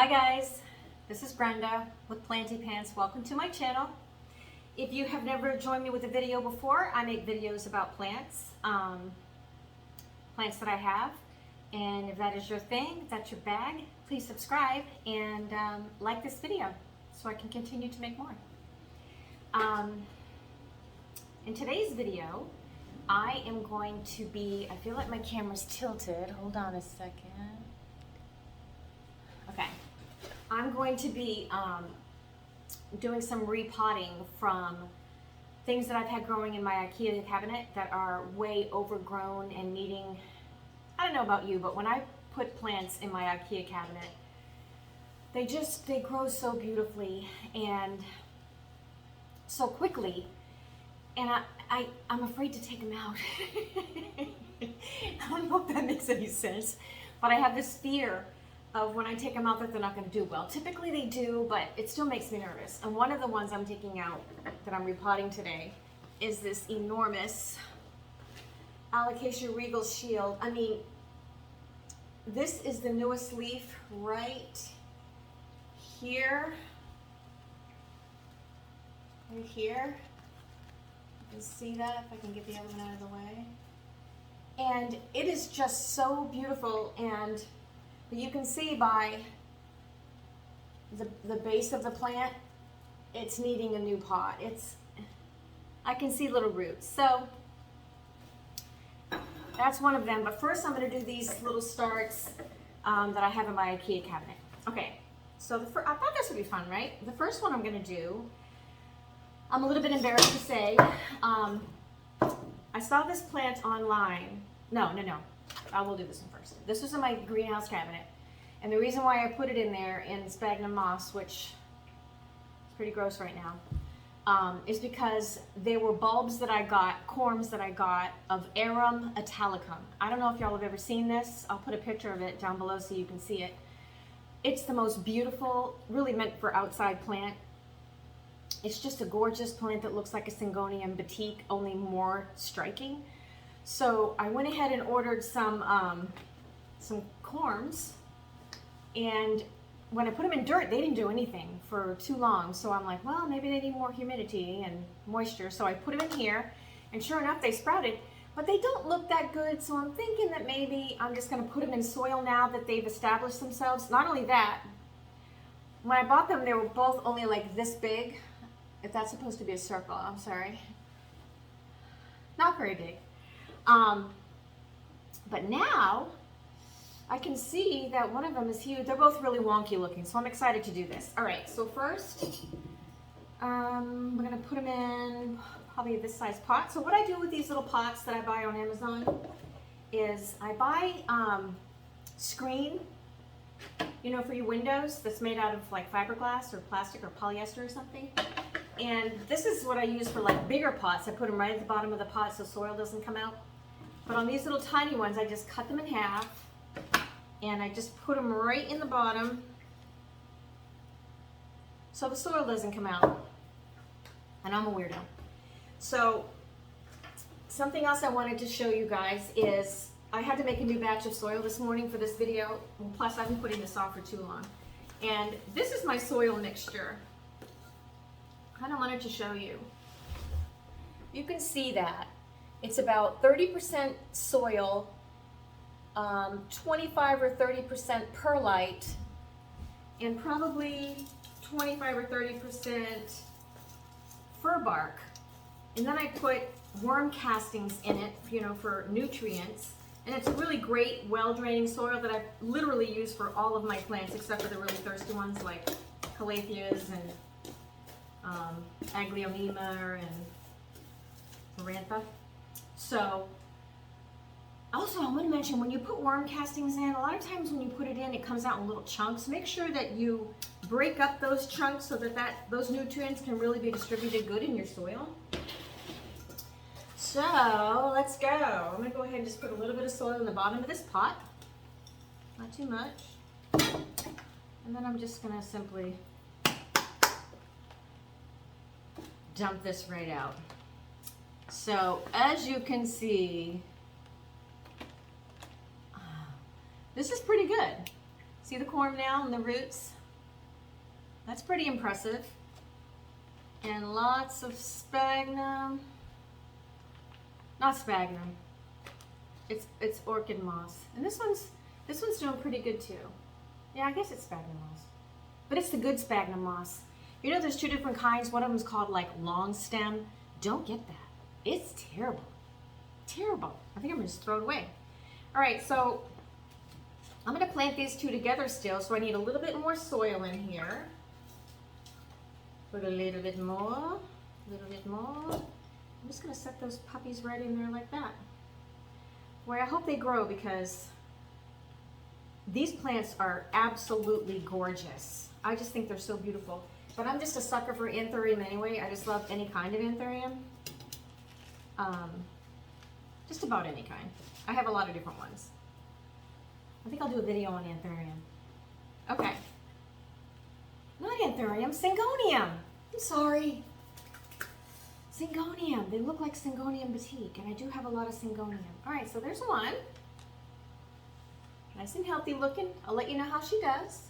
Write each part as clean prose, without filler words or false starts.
Hi guys, this is Brenda with Planty Pants. Welcome to my channel. If you have never joined me with a video before, I make videos about plants, plants that I have. And if that is your thing, if that's your bag, please subscribe and like this video so I can continue to make more. In today's video, I am going to be, I feel like my camera's tilted. Hold on a second. Okay. I'm going to be doing some repotting from things that I've had growing in my Ikea cabinet that are way overgrown and needing, I don't know about you, but when I put plants in my Ikea cabinet, they grow so beautifully and so quickly, and I'm afraid to take them out. I don't know if that makes any sense, but I have this fear of when I take them out that they're not going to do well. Typically they do, but it still makes me nervous. And one of the ones I'm taking out that I'm repotting today is this enormous Alocasia Regal Shield. I mean, this is the newest leaf right here. Right here. You can see that if I can get the other one out of the way. And it is just so beautiful, and you can see by the base of the plant, it's needing a new pot. I can see little roots. So that's one of them. But first I'm going to do these little starts that I have in my Ikea cabinet. Okay, so I thought this would be fun, right? The first one I'm going to do, I'm a little bit embarrassed to say, I saw this plant online. No. I will do this one first. This was in my greenhouse cabinet. And the reason why I put it in there in sphagnum moss, which is pretty gross right now, is because there were bulbs that I got, corms that I got of Arum italicum. I don't know if y'all have ever seen this. I'll put a picture of it down below so you can see it. It's the most beautiful, really meant for outside plant. It's just a gorgeous plant that looks like a Syngonium batik, only more striking. So I went ahead and ordered some corms, and when I put them in dirt, they didn't do anything for too long. So I'm like, well, maybe they need more humidity and moisture. So I put them in here, and sure enough, they sprouted, but they don't look that good. So I'm thinking that maybe I'm just gonna put them in soil now that they've established themselves. Not only that, when I bought them, they were both only like this big. If that's supposed to be a circle, I'm sorry. Not very big. But now I can see that one of them is huge. They're both really wonky looking, so I'm excited to do this. All right, so first, we're gonna put them in probably this size pot. So what I do with these little pots that I buy on Amazon is I buy screen, you know, for your windows, that's made out of like fiberglass or plastic or polyester or something. And this is what I use for like bigger pots. I put them right at the bottom of the pot so soil doesn't come out. But on these little tiny ones, I just cut them in half and I just put them right in the bottom so the soil doesn't come out. And I'm a weirdo. So something else I wanted to show you guys is I had to make a new batch of soil this morning for this video. Plus I've been putting this off for too long. And this is my soil mixture. I kind of wanted to show you. You can see that it's about 30% soil, 25 or 30% perlite, and probably 25 or 30% fir bark. And then I put worm castings in it, you know, for nutrients. And it's a really great, well-draining soil that I've literally used for all of my plants, except for the really thirsty ones like calatheas and aglaonema and marantha. So, also I want to mention, when you put worm castings in, a lot of times when you put it in, it comes out in little chunks. Make sure that you break up those chunks so that those nutrients can really be distributed good in your soil. So, let's go. I'm going to go ahead and just put a little bit of soil in the bottom of this pot. Not too much. And then I'm just going to simply dump this right out. So as you can see, this is pretty good. See the corm now and the roots? That's pretty impressive. And lots of sphagnum. Not sphagnum. It's orchid moss. And this one's doing pretty good too. Yeah, I guess it's sphagnum moss. But it's the good sphagnum moss. You know there's two different kinds. One of them is called like long stem. Don't get that. It's terrible. Terrible. I think I'm gonna just throw it away. All right, so I'm gonna plant these two together still, so I need a little bit more soil in here. Put a little bit more, a little bit more. I'm just gonna set those puppies right in there like that. Boy, I hope they grow because these plants are absolutely gorgeous. I just think they're so beautiful. But I'm just a sucker for anthurium anyway. I just love any kind of anthurium. Just about any kind. I have a lot of different ones. I think I'll do a video on anthurium. Okay. Not anthurium, syngonium. I'm sorry. Syngonium. They look like syngonium batik, and I do have a lot of syngonium. All right, so there's one. Nice and healthy looking. I'll let you know how she does.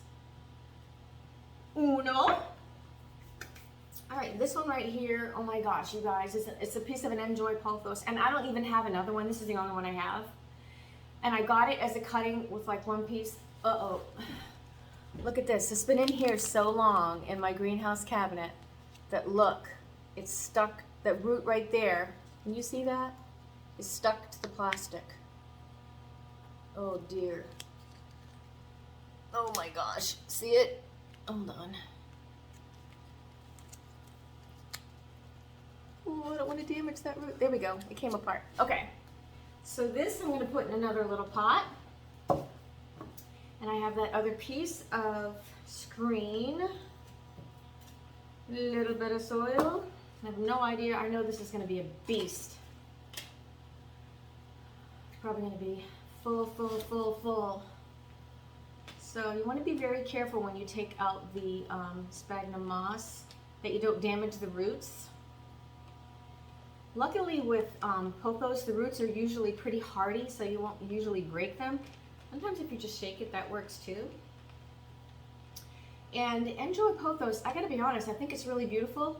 Uno. All right, this one right here, oh my gosh, you guys, it's a piece of an N'Joy pothos, and I don't even have another one. This is the only one I have. And I got it as a cutting with like one piece. Uh-oh. Look at this. It's been in here so long in my greenhouse cabinet that look, it's stuck, that root right there. Can you see that? It's stuck to the plastic. Oh dear. Oh my gosh. See it? Hold on. Oh, I don't want to damage that root. There we go. It came apart. Okay. So this I'm going to put in another little pot. And I have that other piece of screen. A little bit of soil. I have no idea. I know this is going to be a beast. It's probably going to be full, full, full, full. So you want to be very careful when you take out the sphagnum moss that you don't damage the roots. Luckily with pothos, the roots are usually pretty hardy, so you won't usually break them. Sometimes if you just shake it, that works too. And N'Joy pothos, I gotta be honest, I think it's really beautiful.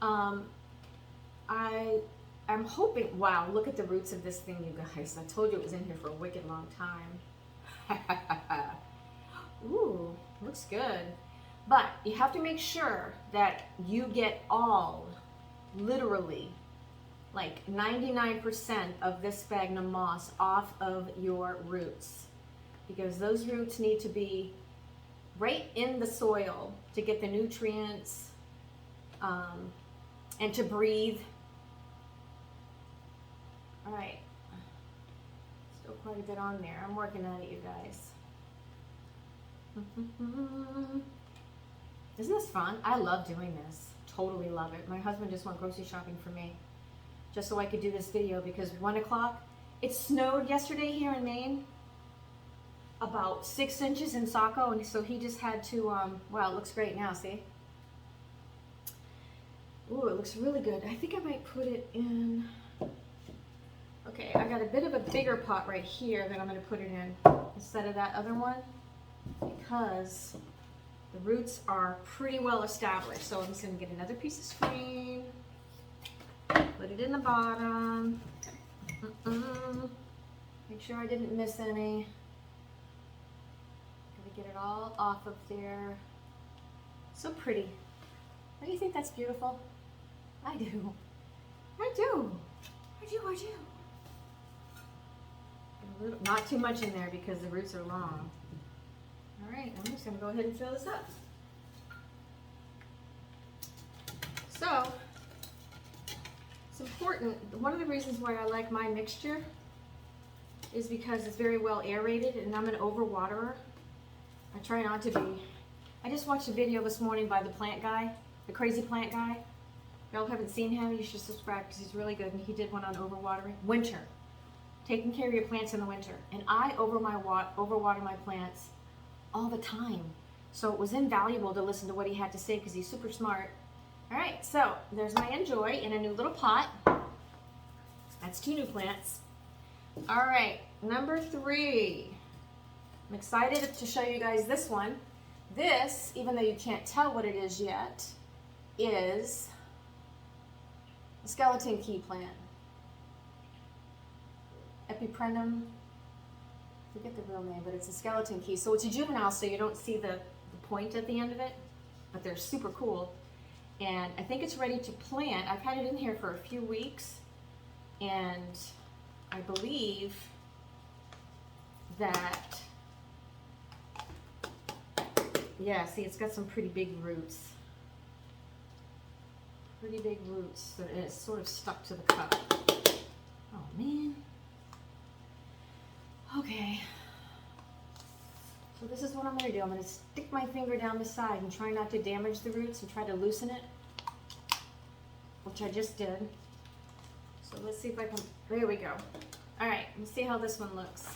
I'm hoping, wow, look at the roots of this thing, you guys. I told you it was in here for a wicked long time. Ooh, looks good. But you have to make sure that you get all, literally, like 99% of this sphagnum moss off of your roots, because those roots need to be right in the soil to get the nutrients and to breathe. All right, still quite a bit on there. I'm working on it, you guys. Isn't this fun? I love doing this. Totally love it. My husband just went grocery shopping for me, just so I could do this video, because 1 o'clock, it snowed yesterday here in Maine, about 6 inches in Saco, and so he just had to, wow, it looks great now, see? Ooh, it looks really good. I think I might put it in, okay, I got a bit of a bigger pot right here that I'm gonna put it in instead of that other one, because the roots are pretty well established. So I'm just gonna get another piece of screen, put it in the bottom. Make sure I didn't miss any. Gotta get it all off of there. So pretty. Don't you think that's beautiful? I do. I do. I do. I do. A little, not too much in there because the roots are long. All right, I'm just gonna go ahead and fill this up. So, it's important. One of the reasons why I like my mixture is because it's very well aerated, and I'm an overwaterer. I try not to be. I just watched a video this morning by the plant guy, the crazy plant guy. Y'all haven't seen him, you should subscribe because he's really good, and he did one on overwatering. Winter. Taking care of your plants in the winter. And I overwater my plants all the time. So it was invaluable to listen to what he had to say because he's super smart. All right, so there's my N'Joy in a new little pot. That's 2 new plants. All right, number 3. I'm excited to show you guys this one. This, even though you can't tell what it is yet, is a skeleton key plant. Epiprenum, I forget the real name, but it's a skeleton key. So it's a juvenile, so you don't see the point at the end of it, but they're super cool. And I think it's ready to plant. I've had it in here for a few weeks, and I believe that, yeah, see, it's got some pretty big roots. Pretty big roots, and it's sort of stuck to the cup. Oh, man. Okay. So this is what I'm going to do. I'm going to stick my finger down the side and try not to damage the roots and try to loosen it, which I just did. So let's see if I can, there we go. All right, let's see how this one looks.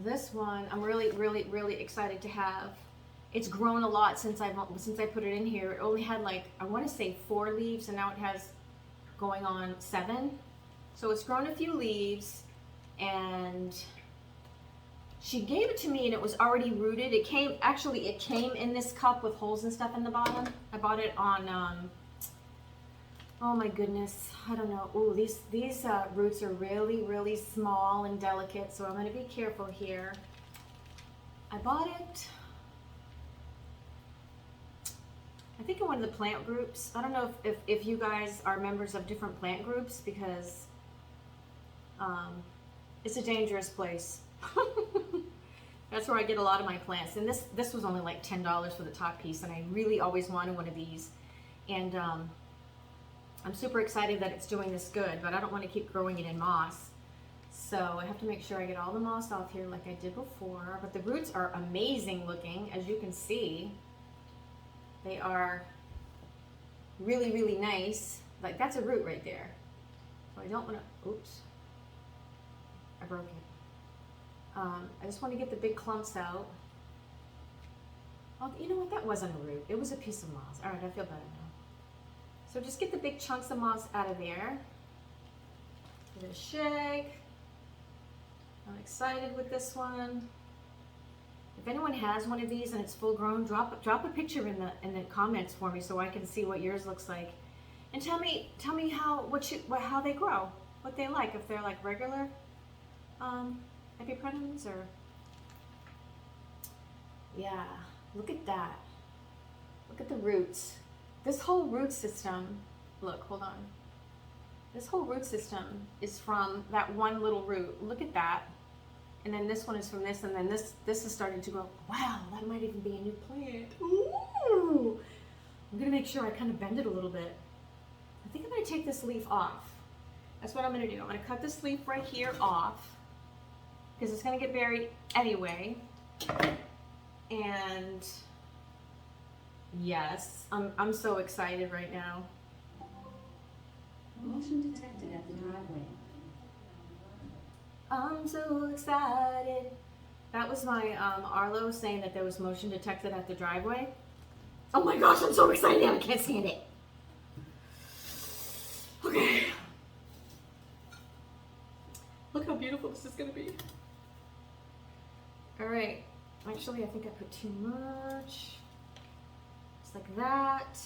This one, I'm really excited to have. It's grown a lot since I put it in here. It only had like, I want to say 4 leaves, and now it has going on 7. So it's grown a few leaves, and she gave it to me and it was already rooted. It came in this cup with holes and stuff in the bottom. I bought it on, oh my goodness, I don't know. Ooh, these roots are really small and delicate, so I'm going to be careful here. I bought it, I think, in one of the plant groups. I don't know if you guys are members of different plant groups, because it's a dangerous place. That's where I get a lot of my plants. And this was only like $10 for the top piece, and I really always wanted one of these. And I'm super excited that it's doing this good, but I don't want to keep growing it in moss. So I have to make sure I get all the moss off here like I did before. But the roots are amazing looking, as you can see. They are really nice. Like, that's a root right there. So I don't want to, oops, I broke it. I just want to get the big clumps out. Oh, you know what? That wasn't a root. It was a piece of moss. All right, I feel better now. So just get the big chunks of moss out of there. Give it a shake. I'm excited with this one. If anyone has one of these and it's full grown, drop a picture in the comments for me so I can see what yours looks like, and tell me how they grow, what they like, if they're like regular epiprenums or, yeah. Look at that. Look at the roots. This whole root system. Look, hold on. This whole root system is from that one little root. Look at that. And then this one is from this, and then this is starting to grow. Wow, that might even be a new plant. Ooh! I'm gonna make sure I kind of bend it a little bit. I think I'm gonna take this leaf off. That's what I'm gonna do. I'm gonna cut this leaf right here off, because it's gonna get buried anyway. And yes, I'm so excited right now. Motion detected at the driveway. I'm so excited. That was my Arlo saying that there was motion detected at the driveway. Oh my gosh, I'm so excited. I can't stand it. Okay. Look how beautiful this is going to be. All right. Actually, I think I put too much. Just like that.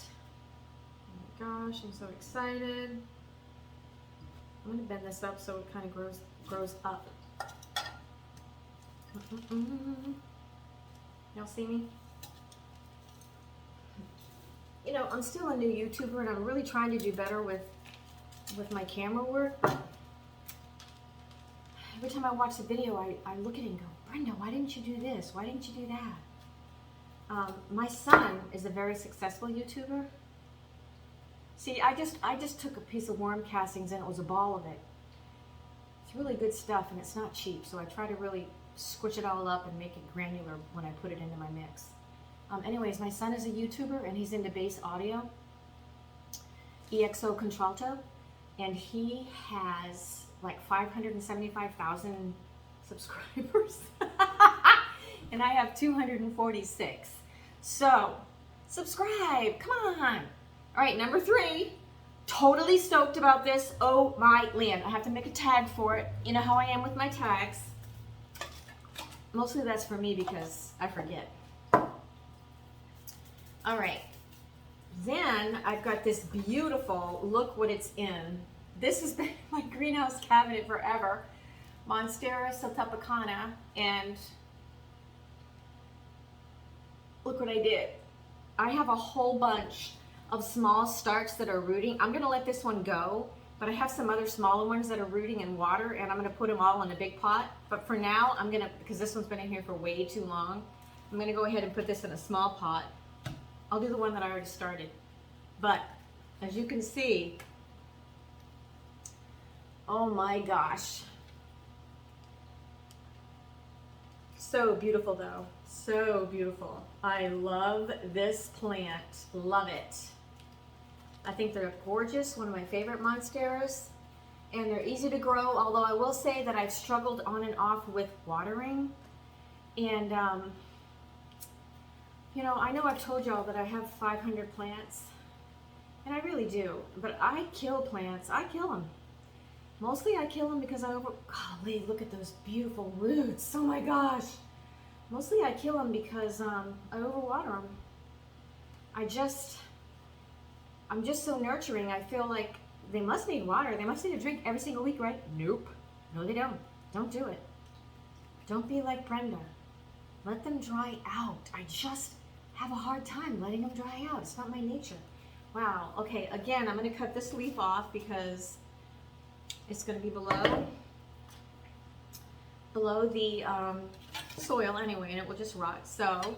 Oh my gosh, I'm so excited. I'm going to bend this up so it kind of grows up. Y'all see me? You know, I'm still a new YouTuber, and I'm really trying to do better with my camera work. Every time I watch the video, I look at it and go, Brenda, why didn't you do this? Why didn't you do that? My son is a very successful YouTuber. See, I just took a piece of worm castings, and it was a ball of it. It's really good stuff, and it's not cheap, so I try to really squish it all up and make it granular when I put it into my mix. Anyways, my son is a YouTuber, and he's into bass audio, EXO Contralto, and he has like 575,000 subscribers, and I have 246. So, subscribe, come on. All right, number 3, Totally stoked about this. Oh my land. I have to make a tag for it. You know how I am with my tags. Mostly that's for me because I forget. All right. Then I've got this beautiful, look what it's in. This has been my greenhouse cabinet forever. Monstera, siltepicana, and look what I did. I have a whole bunch of small starts that are rooting. I'm gonna let this one go, but I have some other smaller ones that are rooting in water, and I'm gonna put them all in a big pot. But for now, I'm gonna, because this one's been in here for way too long, I'm gonna go ahead and put this in a small pot. I'll do the one that I already started. But as you can see, oh my gosh. So beautiful though, so beautiful. I love this plant, love it. I think they're gorgeous, one of my favorite monsteras, and they're easy to grow, although I will say that I've struggled on and off with watering. And you know, I know I've told y'all that I have 500 plants, and I really do, but I kill plants, I kill them. Mostly I kill them because golly, look at those beautiful roots, oh my gosh. Mostly I kill them because I overwater them. I'm just so nurturing. I feel like they must need water. They must need a drink every single week, right? Nope. No, they don't. Don't do it. Don't be like Brenda. Let them dry out. I just have a hard time letting them dry out. It's not my nature. Wow. Okay, again, I'm going to cut this leaf off because it's going to be below the soil anyway, and it will just rot. So I'm going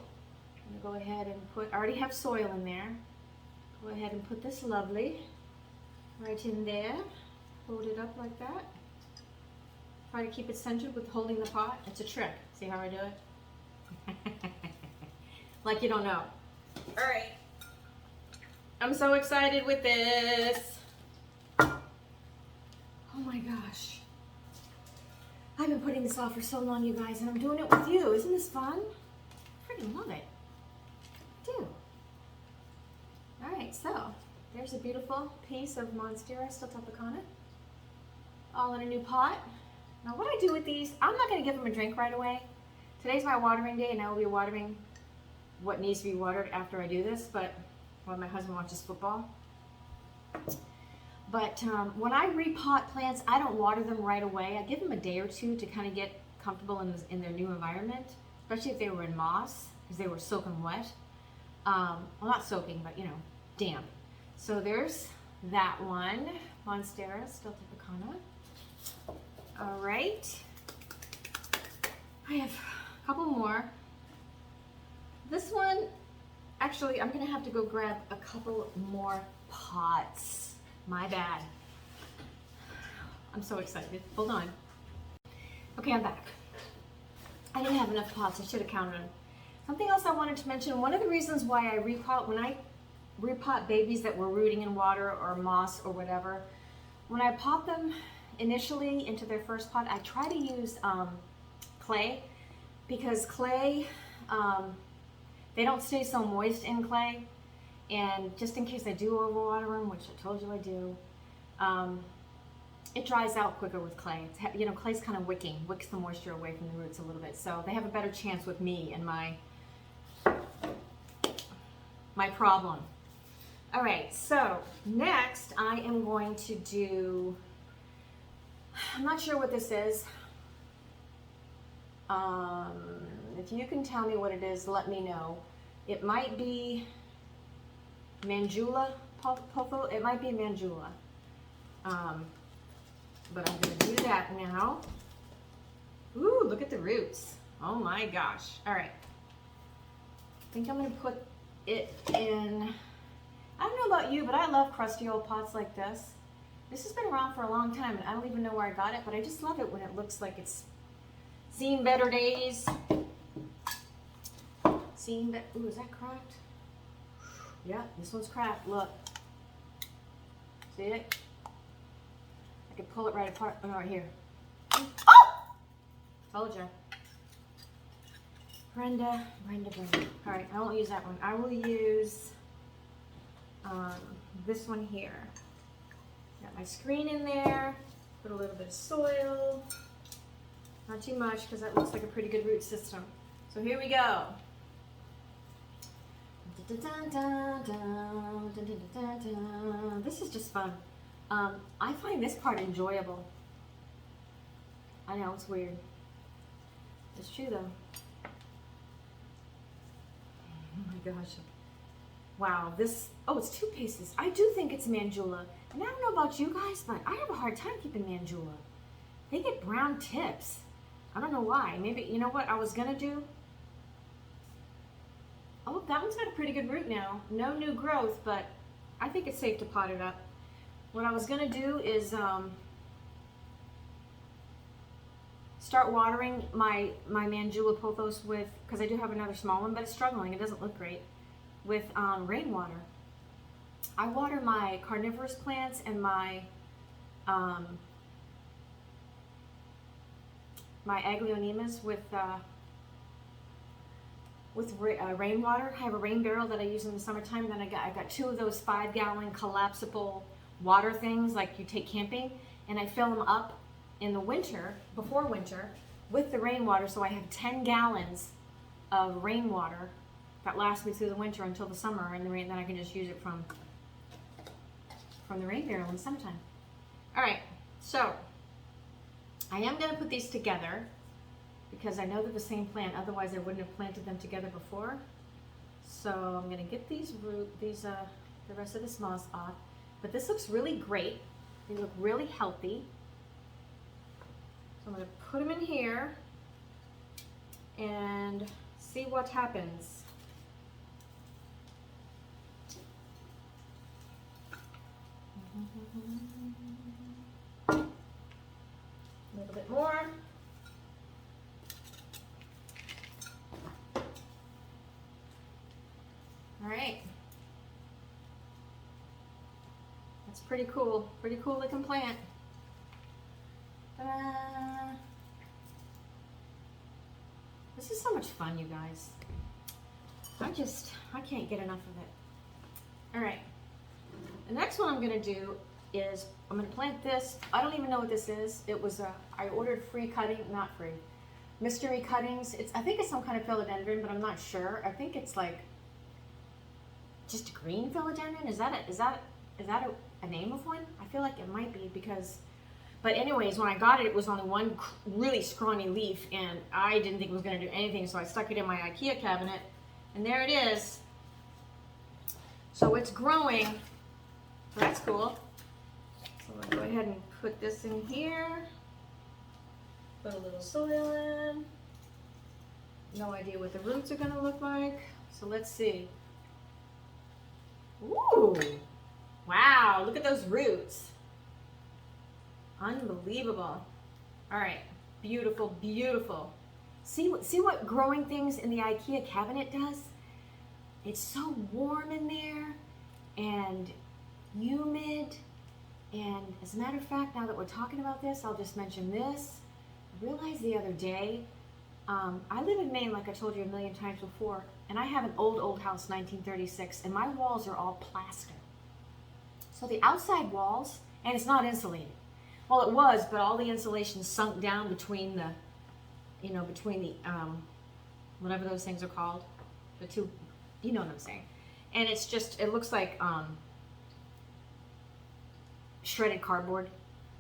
to go ahead and I already have soil in there. Go ahead and put this lovely right in there. Hold it up like that. Try to keep it centered with holding the pot. It's a trick. See how I do it? Like you don't know. All right. I'm so excited with this. Oh my gosh. I've been putting this off for so long, you guys, and I'm doing it with you. Isn't this fun? I freaking love it. I do. All right, so there's a beautiful piece of Monstera siltepicana, all in a new pot. Now what I do with these, I'm not going to give them a drink right away. Today's my watering day, and I will be watering what needs to be watered after I do this, but while my husband watches football. But when I repot plants, I don't water them right away. I give them a day or two to kind of get comfortable in their new environment, especially if they were in moss, because they were soaking wet. Well, not soaking, but you know, damp. So there's that one, Monstera siltepicana. All right. I have a couple more. This one, actually, I'm gonna have to go grab a couple more pots. My bad. I'm so excited. Hold on. Okay, I'm back. I didn't have enough pots. I should have counted them. Something else I wanted to mention, one of the reasons why I repot, when I repot babies that were rooting in water or moss or whatever, when I pot them initially into their first pot, I try to use clay, because clay, they don't stay so moist in clay. And just in case I do overwater them, which I told you I do, it dries out quicker with clay. You know, clay's kind of wicks the moisture away from the roots a little bit. So they have a better chance with me and my problem. All right, so next I am going to do, I'm not sure what this is. If you can tell me what it is, let me know. It might be Manjula, pothos. It might be Manjula. But I'm going to do that now. Ooh, look at the roots. Oh my gosh. All right. I think I'm going to put it in, I don't know about you, but I love crusty old pots like this. This has been around for a long time, and I don't even know where I got it, but I just love it when it looks like it's seen better days. Ooh, is that cracked? Yeah, this one's cracked. Look. See it? I can pull it right apart. Oh, right here. Oh! Told you. Brenda. All right, I won't use that one. I will use this one here. Got my screen in there. Put a little bit of soil. Not too much because that looks like a pretty good root system. So here we go. This is just fun. I find this part enjoyable. I know, it's weird. It's true though. Oh my gosh. Wow, this, oh, it's two pieces. I do think it's Manjula. And I don't know about you guys, but I have a hard time keeping Manjula. They get brown tips. I don't know why. Maybe, you know what I was gonna do? Oh, that one's got a pretty good root now. No new growth, but I think it's safe to pot it up. What I was gonna do is start watering my Manjula pothos with, because I do have another small one, but it's struggling. It doesn't look great. With rainwater. I water my carnivorous plants and my aglionemas with rainwater. I have a rain barrel that I use in the summertime. Then I got 2 of those 5-gallon collapsible water things like you take camping, and I fill them up in the winter, before winter, with the rainwater. So I have 10 gallons of rainwater that lasts me through the winter until the summer, and then I can just use it from the rain barrel in the summertime. All right, so I am going to put these together because I know they're the same plant. Otherwise, I wouldn't have planted them together before. So I'm going to get the rest of this moss off. But this looks really great. They look really healthy. So I'm going to put them in here and see what happens. A little bit more. All right. That's pretty cool. Pretty cool looking plant. Ta-da. This is so much fun, you guys. I can't get enough of it. All right. The next one I'm going to do is I'm going to plant this. I don't even know what this is. It was I ordered free cutting, not free, mystery cuttings. I think it's some kind of philodendron, but I'm not sure. I think it's like just a green philodendron. Is that a name of one? I feel like it might be because. But anyways, when I got it, it was only one really scrawny leaf, and I didn't think it was going to do anything, so I stuck it in my Ikea cabinet, and there it is. So it's growing. So that's cool. So I'm going to go ahead and put this in here. Put a little soil in. No idea what the roots are going to look like. So let's see. Ooh! Wow, look at those roots. Unbelievable. All right, beautiful, beautiful. See what growing things in the Ikea cabinet does? It's so warm in there and humid. And as a matter of fact, now that we're talking about this, I'll just mention this. I realized the other day, I live in Maine, like I told you a million times before, and I have an old house, 1936, and my walls are all plaster. So the outside walls, and it's not insulated. Well, it was, but all the insulation sunk down between the, whatever those things are called, the two, you know what I'm saying. And it's just, it looks like shredded cardboard,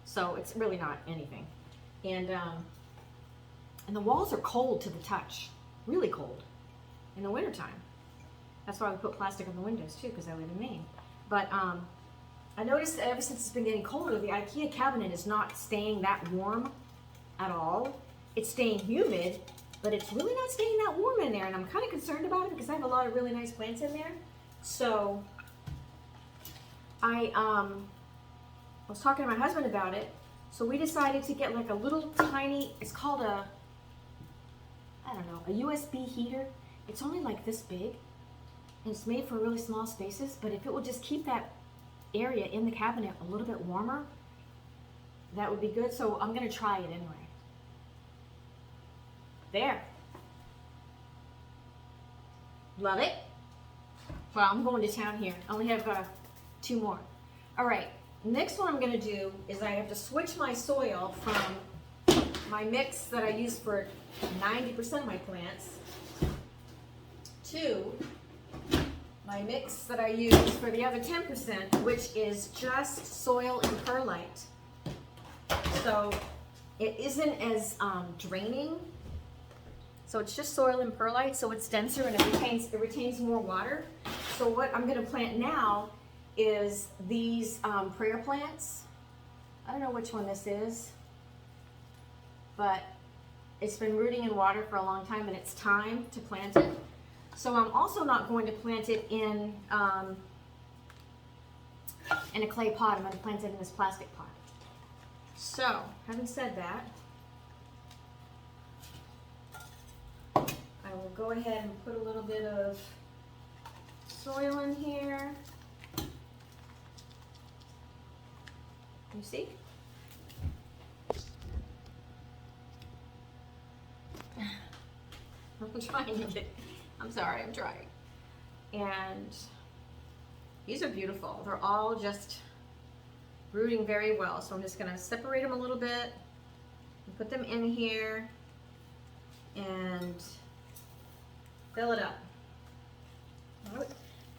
so it's really not anything. And the walls are cold to the touch, really cold in the wintertime. That's why we put plastic on the windows too, because I live in Maine. But I noticed that ever since it's been getting colder, the Ikea cabinet is not staying that warm at all. It's staying humid, but it's really not staying that warm in there, and I'm kind of concerned about it because I have a lot of really nice plants in there. So I was talking to my husband about it, so we decided to get like a little tiny, it's called a USB heater. It's only like this big, and it's made for really small spaces, but if it will just keep that area in the cabinet a little bit warmer, that would be good. So I'm going to try it anyway. There. Love it. Well, I'm going to town here. I only have 2 more. All right. next one I'm gonna do is I have to switch my soil from my mix that I use for 90% of my plants to my mix that I use for the other 10%, which is just soil and perlite. So it isn't as draining. So it's just soil and perlite, so it's denser and it retains more water. So what I'm gonna plant now is these prayer plants. I don't know which one this is, but it's been rooting in water for a long time and it's time to plant it. So I'm also not going to plant it in a clay pot. I'm going to plant it in this plastic pot. So, having said that, I will go ahead and put a little bit of soil in here. You see? I'm trying to get, I'm sorry, I'm trying. And these are beautiful. They're all just rooting very well. So I'm just gonna separate them a little bit and put them in here and fill it up.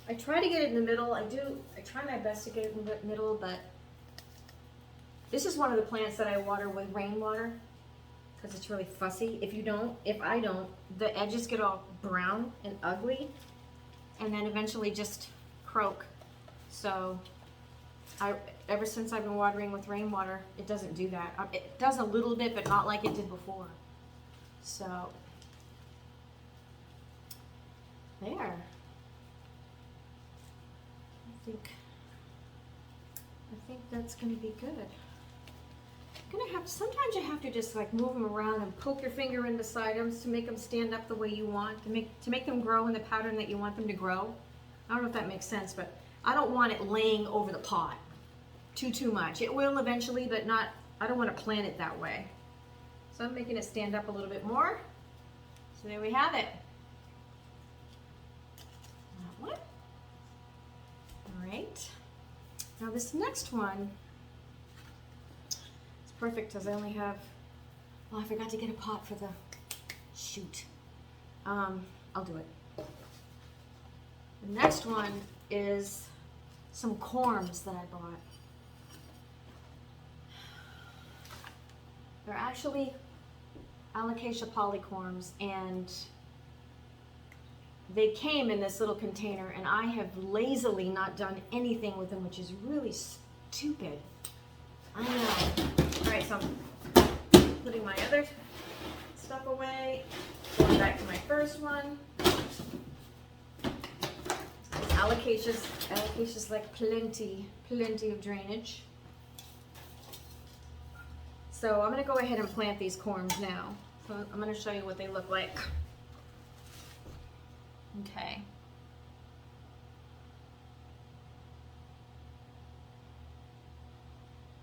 I try to get it in the middle. I try my best to get it in the middle, but this is one of the plants that I water with rainwater because it's really fussy. If I don't, the edges get all brown and ugly and then eventually just croak. So ever since I've been watering with rainwater, it doesn't do that. It does a little bit, but not like it did before. So there. I think that's gonna be good. Sometimes you have to just like move them around and poke your finger in beside them to make them stand up the way you want, to make them grow in the pattern that you want them to grow. I don't know if that makes sense, but I don't want it laying over the pot too much. It will eventually, but I don't want to plant it that way. So I'm making it stand up a little bit more. So there we have it. That one. All right. Now this next one, perfect because I only have, I forgot to get a pot for the shoot. I'll do it. The next one is some corms that I bought. They're actually Alocasia polycorms and they came in this little container and I have lazily not done anything with them, which is really stupid. I know. All right, so I'm putting my other stuff away, going back to my first one. Alocasia's like plenty of drainage. So I'm gonna go ahead and plant these corms now. So I'm gonna show you what they look like. Okay.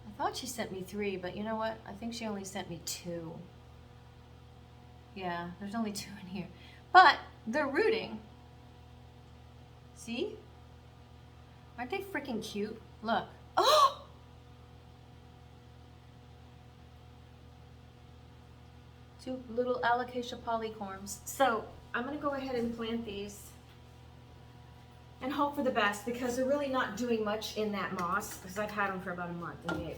I thought she sent me 3, but you know what? I think she only sent me 2. Yeah, there's only 2 in here. But they're rooting. See? Aren't they freaking cute? Look. Oh! 2 little Alocasia polycorms. So I'm gonna go ahead and plant these and hope for the best because they're really not doing much in that moss because I've had them for about a month and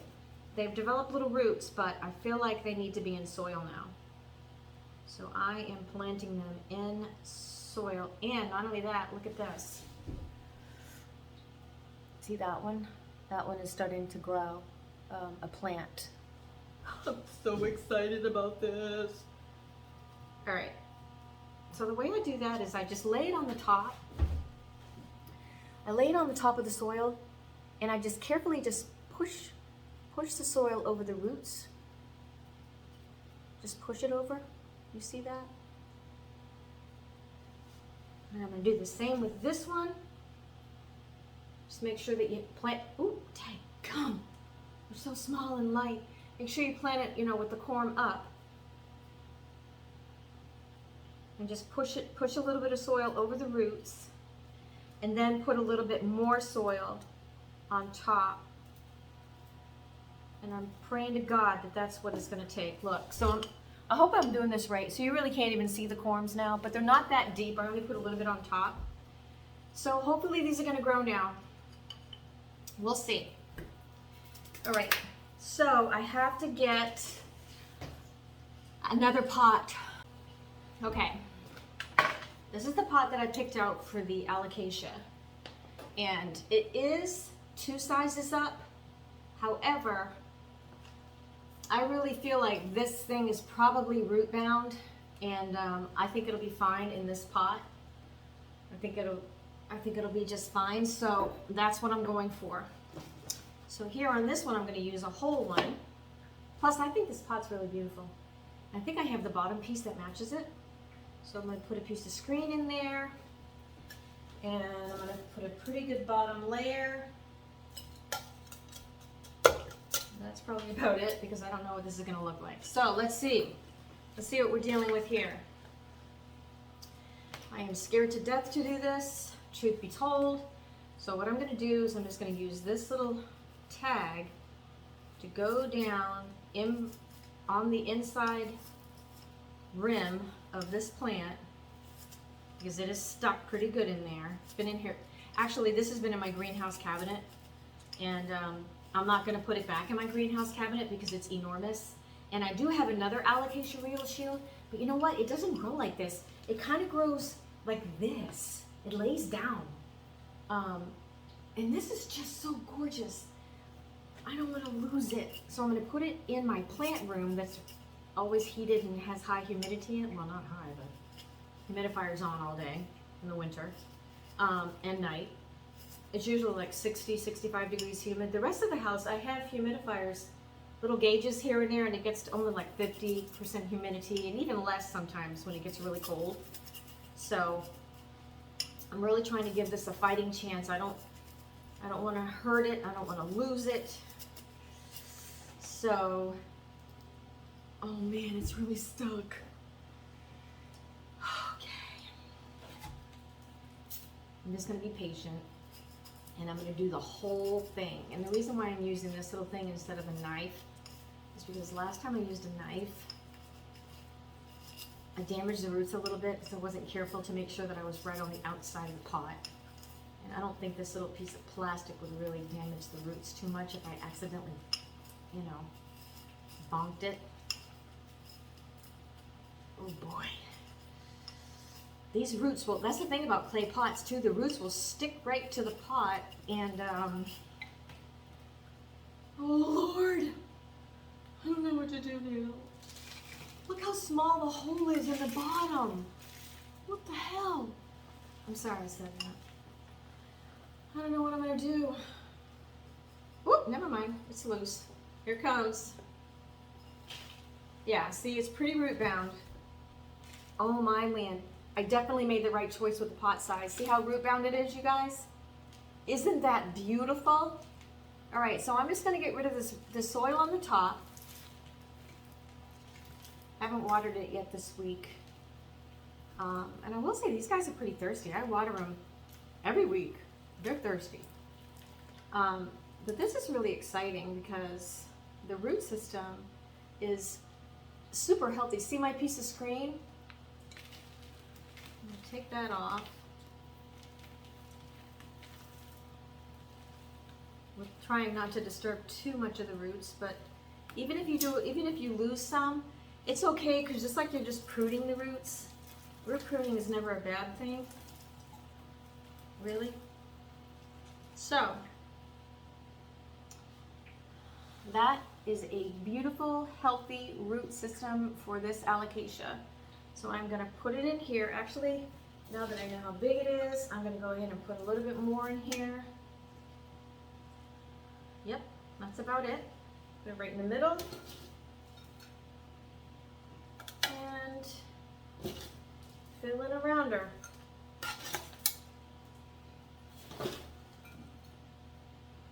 they've developed little roots, but I feel like they need to be in soil now. So I am planting them in soil, and not only that, look at this. See that one? That one is starting to grow a plant. I'm so excited about this. All right, so the way I do that is I just lay it on the top. I lay it on the top of the soil and I just carefully just push the soil over the roots. Just push it over. You see that? And I'm gonna do the same with this one. Just make sure that you plant, ooh, dang gum. They're so small and light. Make sure you plant it, with the corm up. And just push a little bit of soil over the roots. And then put a little bit more soil on top And I'm praying to God that that's what it's gonna take. Look, so I hope I'm doing this right. So you really can't even see the corms now, but they're not that deep. I only put a little bit on top. So hopefully these are gonna grow now. We'll see. All right, so I have to get another pot. Okay, this is the pot that I picked out for the alocasia. And it is 2 sizes up. However, I really feel like this thing is probably root bound, and I think it'll be fine in this pot. I think it'll be just fine. So that's what I'm going for. So here on this one, I'm going to use a whole one. Plus, I think this pot's really beautiful. I think I have the bottom piece that matches it. So I'm going to put a piece of screen in there, and I'm going to put a pretty good bottom layer. That's probably about it because I don't know what this is going to look like. So let's see. Let's see what we're dealing with here. I am scared to death to do this, truth be told. So what I'm going to do is I'm just going to use this little tag to go down on the inside rim of this plant because it is stuck pretty good in there. It's been in here. Actually, this has been in my greenhouse cabinet, and I'm not going to put it back in my greenhouse cabinet because it's enormous. And I do have another Alocasia Regal Shield, but you know what? It doesn't grow like this. It kind of grows like this. It lays down. And this is just so gorgeous. I don't want to lose it. So I'm going to put it in my plant room that's always heated and has high humidity in it. Well, not high, but humidifiers on all day in the winter and night. It's usually like 60, 65 degrees humid. The rest of the house, I have humidifiers, little gauges here and there, and it gets to only like 50% humidity and even less sometimes when it gets really cold. So I'm really trying to give this a fighting chance. I don't want to hurt it. I don't want to lose it. So, oh man, it's really stuck. Okay. I'm just going to be patient. And I'm going to do the whole thing. And the reason why I'm using this little thing instead of a knife is because last time I used a knife, I damaged the roots a little bit because I wasn't careful to make sure that I was right on the outside of the pot. And I don't think this little piece of plastic would really damage the roots too much if I accidentally, you know, bonked it. Oh boy. These roots will, that's the thing about clay pots too, the roots will stick right to the pot and, oh Lord, I don't know what to do now. Look how small the hole is in the bottom. What the hell? I'm sorry I said that. I don't know what I'm gonna do. Whoop, never mind, it's loose. Here it comes. Yeah, see, it's pretty root bound. Oh my land. I definitely made the right choice with the pot size. See how root bound it is, you guys? Isn't that beautiful? All right, so I'm just gonna get rid of the soil on the top. I haven't watered it yet this week. And I will say these guys are pretty thirsty. I water them every week. They're thirsty. But this is really exciting because the root system is super healthy. See my piece of screen? Take that off. We're trying not to disturb too much of the roots, but even if you lose some, it's okay because just like you're just pruning the roots, root pruning is never a bad thing. Really? So, that is a beautiful, healthy root system for this alocasia. So I'm going to put it in here. Actually, now that I know how big it is, I'm going to go ahead and put a little bit more in here. Yep, that's about it. Put it right in the middle. And fill it around her.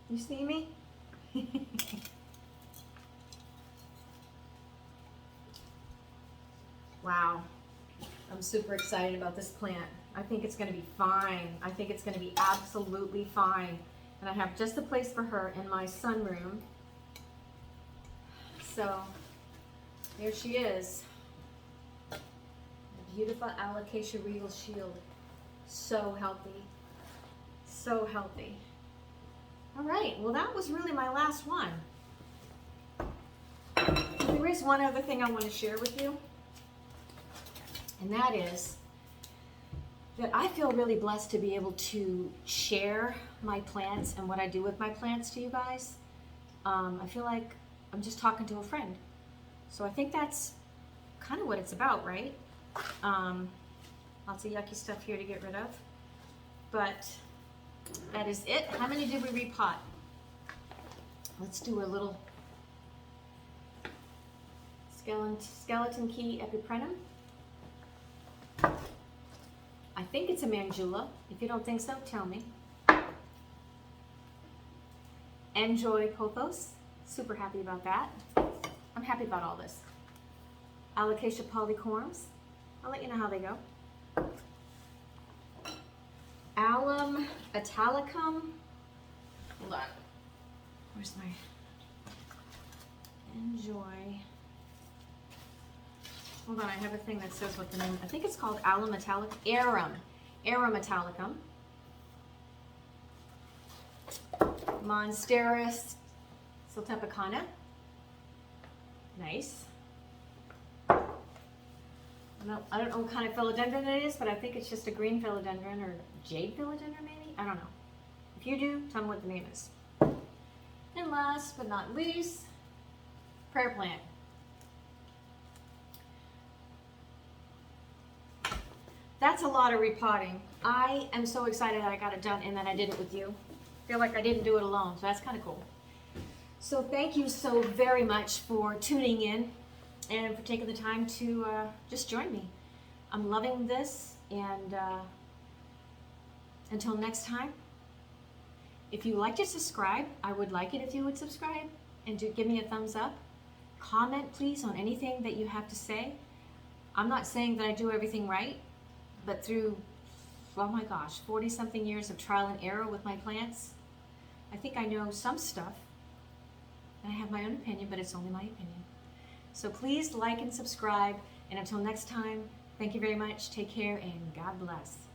You see me? Wow. I'm super excited about this plant. I think it's going to be fine. I think it's going to be absolutely fine. And I have just a place for her in my sunroom. So there she is. The beautiful Alocasia Regal Shield. So healthy. So healthy. All right, well that was really my last one. There is one other thing I want to share with you, and that is that I feel really blessed to be able to share my plants and what I do with my plants to you guys. I feel like I'm just talking to a friend. So I think that's kind of what it's about, right? Lots of yucky stuff here to get rid of. But that is it. How many did we repot? Let's do a little skeleton key epiprenum. I think it's a Manjula. If you don't think so, tell me. N'Joy pothos. Super happy about that. I'm happy about all this. Alocasia polycorms. I'll let you know how they go. Arum italicum. Hold on. Where's my N'Joy? Hold on, I have a thing that says what the name. I think it's called Arum italicum. Monstera siltepicana. Nice. I don't know what kind of philodendron it is, but I think it's just a green philodendron or jade philodendron maybe? I don't know. If you do, tell me what the name is. And last but not least, prayer plant. That's a lot of repotting. I am so excited that I got it done and that I did it with you. I feel like I didn't do it alone, so that's kind of cool. So thank you so very much for tuning in and for taking the time to just join me. I'm loving this, and until next time, if you like to subscribe, I would like it if you would subscribe and do give me a thumbs up. Comment please on anything that you have to say. I'm not saying that I do everything right, but through, oh my gosh, 40 something years of trial and error with my plants, I think I know some stuff, and I have my own opinion, but it's only my opinion. So please like and subscribe, and until next time, thank you very much, take care, and God bless.